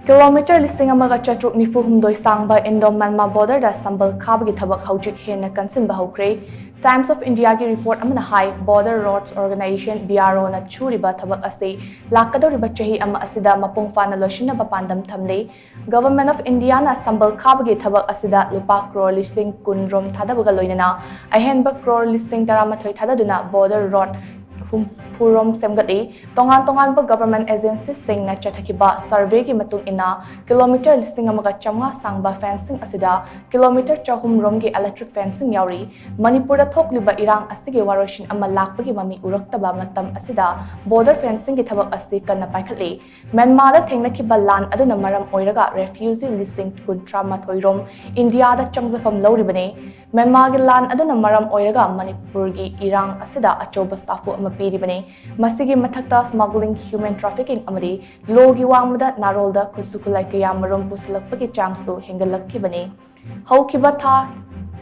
Kilometer Lishing Chatruk Nifu Humdoi Shangba Indo Myanmar border da Shambal Khaba ki Thabak HOUJIK HENNA KANSHINBA HOUKHRE Times of India ki report amana high Border Roads Organization BRO na churiba thabak ase lakadoriba chahi ama asida mapung fana losinaba pandam thamle Government of India na Shambal Khaba ki thabak asida lupa crore lishing kunrom thadabaga loinana ahenba crore lishing taramathoi thadaduna border road Purom Semgati, Tongan ba government agencies sing na Chatakiba survey ki matung ina, kilometer listing amaga chama sangba fencing asida, kilometer chahum rom ki electric fencing yauri, Manipura thokliba irang asige waroshin ama lakpagi mami uraktaba matam asida, border fencing ki thabak asi kana paikhatli, Myanmar da thengna ki balan aduna maram oiraga refugee listing kuntra mathoirom, India da changzafam loribane, Myanmar ki lan aduna maram oiraga Manipur ki irang asida achoba safu ama piribane, Masigi mathakta smuggling, human trafficking amadi, logi wangmada narolda kursukulai kaya marum puslakpaki changsu hengalakibane. Haukiba tha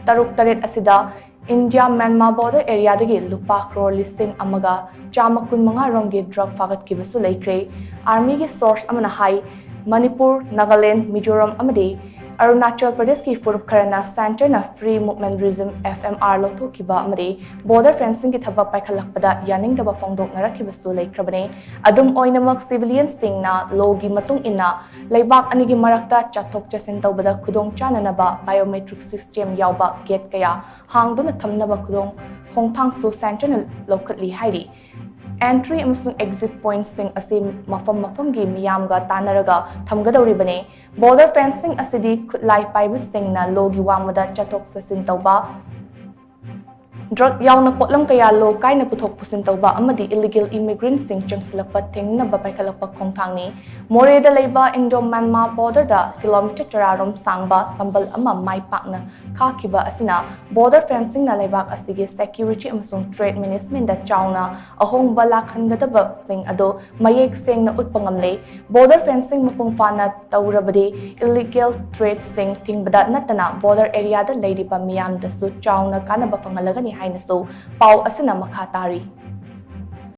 taruk taret asida, India Myanmar border area dagi lupa crore listing amaga, chamakun mga romgi drug fagat kibasu laikre, army ki source amana high, Manipur, Nagaland, Mizoram amadi, Arunachal Pradesh ki HOUKHRE Center na Free Movement Resume FMR loto kiba amari border fencing ki thabak paikhalakpada yaning daba fongdok narakiba su laikrabane adum oinamak civilians sing na logi matung ina laibak anigi marakta chathok chasin tawbada khudong chananaba biometric system yawba gate kaya hangduna thamnaba khudong khongthang su center na lokatli hairi Entry amasung exit points sing asi mafam gi miyamga tanaraga thamgadawribane border fencing asidi khutlai paibu sing na logi wangmada chathok sasin tawba drug yauna potlam kaya lo kaina puthok pusin tawba amadi illegal immigrants sing changslakpa thengna ba paikhalakpa khongthangni more da leiba Indo Myanmar border da kilometer tararom sangba sambal ama mai pakna khakiba asina border fencing na leibak asige security amasung trade management da chauna ahong bala khangadaba sing ado mayek sing na utpangamle border fencing mapung fana tawrabadi illegal trade sing tingbada natana border area da leidiba miyam da su chauna kana ba fangalagani haina so pau asina makhatari